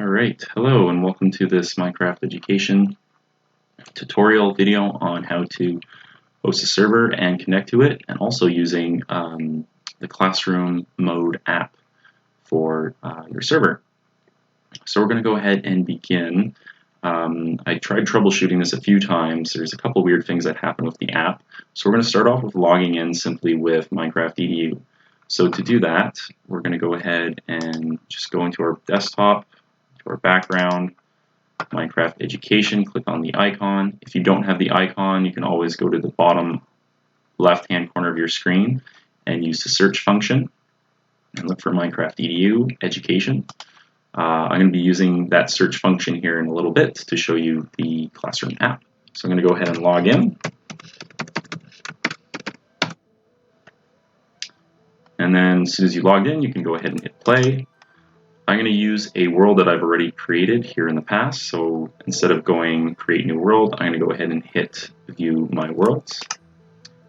Alright, hello and welcome to this Minecraft education tutorial video on how to host a server and connect to it, and also using the classroom mode app for your server. So we're going to go ahead and begin. I tried troubleshooting this a few times. There's a couple weird things that happen with the app. So we're going to start off with logging in simply with Minecraft EDU. So to do that, we're going to go ahead and just go into our desktop, to our background, Minecraft Education, click on the icon. If you don't have the icon, you can always go to the bottom left-hand corner of your screen and use the search function and look for Minecraft EDU Education. I'm going to be using that search function here in a little bit to show you the classroom app. So I'm going to go ahead and log in. And then as soon as you logged in, you can go ahead and hit play. I'm going to use a world that I've already created here in the past. So instead of going create new world, I'm going to go ahead and hit view my worlds.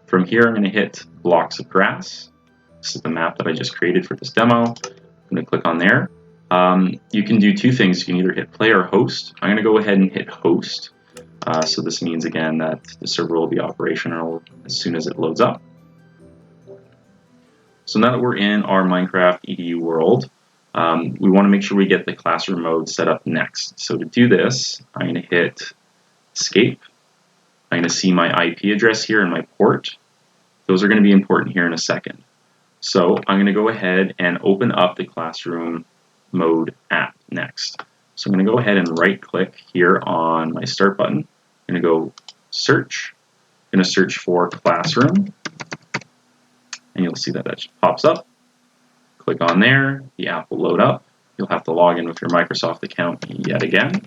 From here, I'm going to hit blocks of grass. This is the map that I just created for this demo. I'm going to click on there. You can do two things. You can either hit play or host. I'm going to go ahead and hit host. So this means again that the server will be operational as soon as it loads up. So now that we're in our Minecraft EDU world, we want to make sure we get the classroom mode set up next. So to do this, I'm going to hit escape. I'm going to see my IP address here and my port. Those are going to be important here in a second. So I'm going to go ahead and open up the classroom mode app next. So I'm going to go ahead and right click here on my start button. I'm going to go search. I'm going to search for classroom. And you'll see that that pops up. Click on there, the app will load up. You'll have to log in with your Microsoft account yet again.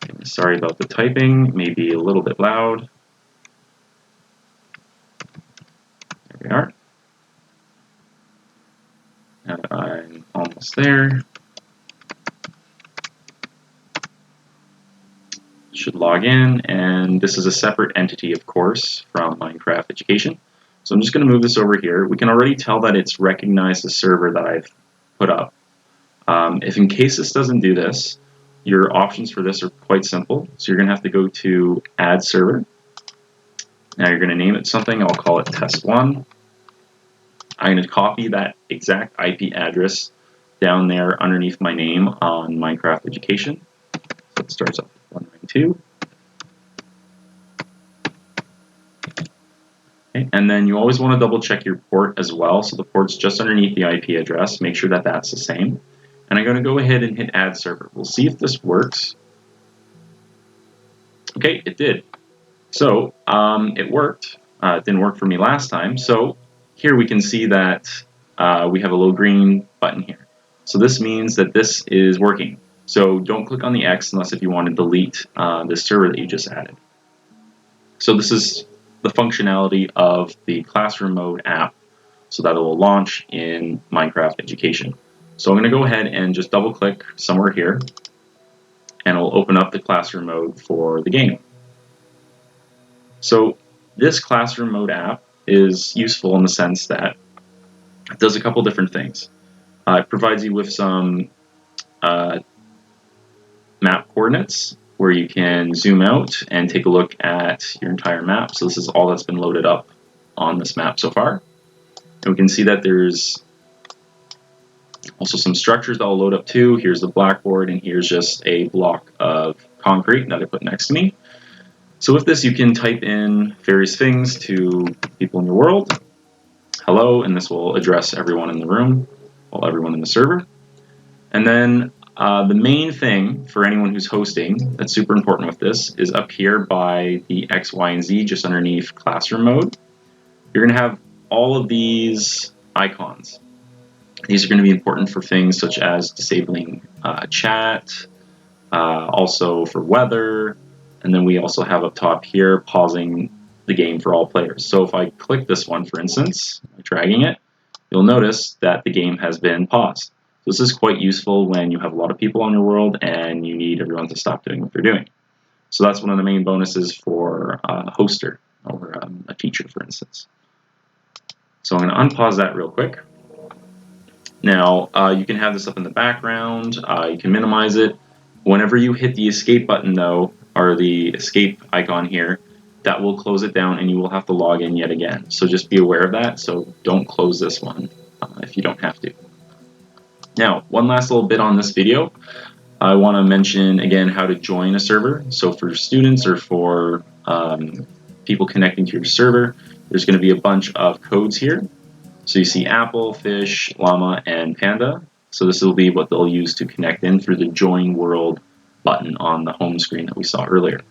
Okay, sorry about the typing, maybe a little bit loud. There we are. And I'm almost there. Should log in, and this is a separate entity, of course, from Minecraft Education. So I'm just going to move this over here. We can already tell that it's recognized the server that I've put up. If in case this doesn't do this, your options for this are quite simple. So you're going to have to go to Add Server. Now you're going to name it something. I'll call it Test1. I'm going to copy that exact IP address down there underneath my name on Minecraft Education. So it starts off with 192. And then you always want to double check your port as well. So the port's just underneath the IP address. Make sure that that's the same. And I'm going to go ahead and hit add server. We'll see if this works. Okay, it did. So it worked. It didn't work for me last time. So here we can see that we have a little green button here. So this means that this is working. So don't click on the X unless if you want to delete this server that you just added. So this is the functionality of the classroom mode app, so that it will launch in Minecraft Education. So I'm going to go ahead and just double click somewhere here, and it will open up the classroom mode for the game. So this classroom mode app is useful in the sense that it does a couple different things. It provides you with some map coordinates, where you can zoom out and take a look at your entire map. So this is all that's been loaded up on this map so far. And we can see that there's also some structures that will load up too. Here's the blackboard, and here's just a block of concrete that I put next to me. So with this, you can type in various things to people in your world. Hello, and this will address everyone in the room, well, everyone in the server. And then the main thing for anyone who's hosting that's super important with this is up here by the X, Y, and Z, just underneath classroom mode. You're going to have all of these icons. These are going to be important for things such as disabling chat, also for weather, and then we also have up top here pausing the game for all players. So if I click this one, for instance, dragging it, you'll notice that the game has been paused. This is quite useful when you have a lot of people on your world and you need everyone to stop doing what they're doing. So that's one of the main bonuses for a hoster or a teacher, for instance. So I'm going to unpause that real quick. Now, you can have this up in the background, you can minimize it. Whenever you hit the escape button though, or the escape icon here, that will close it down and you will have to log in yet again. So just be aware of that, so don't close this one if you don't have to. Now, one last little bit on this video. I want to mention again how to join a server. So for students or for people connecting to your server, there's going to be a bunch of codes here. So you see apple, fish, llama, and panda. So this will be what they'll use to connect in through the join world button on the home screen that we saw earlier.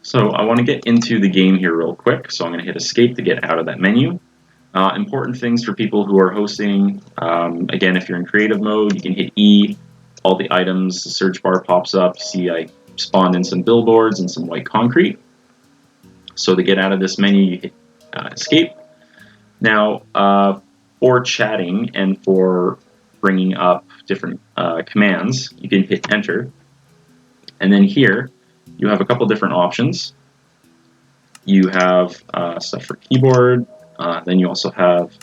So I want to get into the game here real quick. So I'm going to hit escape to get out of that menu. Important things for people who are hosting. Again, if you're in creative mode, you can hit E. All the items, the search bar pops up. You see I spawned in some billboards and some white concrete. So to get out of this menu, you hit escape. Now, for chatting and for bringing up different commands, you can hit enter. And then here, you have a couple different options. You have stuff for keyboard. Then you also have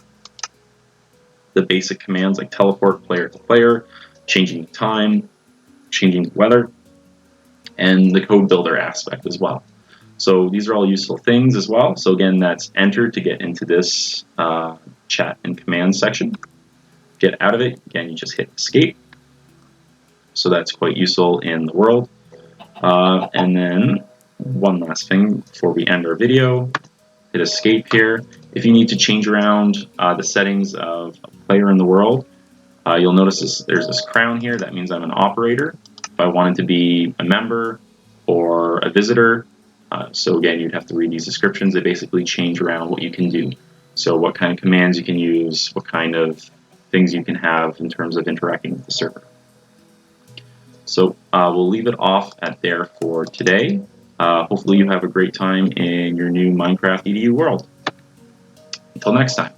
the basic commands like teleport player to player, changing the time, changing the weather, and the code builder aspect as well. So these are all useful things as well. So again, that's enter to get into this chat and command section. Get out of it, again, you just hit escape. So that's quite useful in the world. And then one last thing before we end our video, hit escape here. If you need to change around the settings of a player in the world, you'll notice there's this crown here. That means I'm an operator. If I wanted to be a member or a visitor, so again, you'd have to read these descriptions. They basically change around what you can do. So what kind of commands you can use, what kind of things you can have in terms of interacting with the server. So we'll leave it off at there for today. Hopefully you have a great time in your new Minecraft EDU world. Until next time.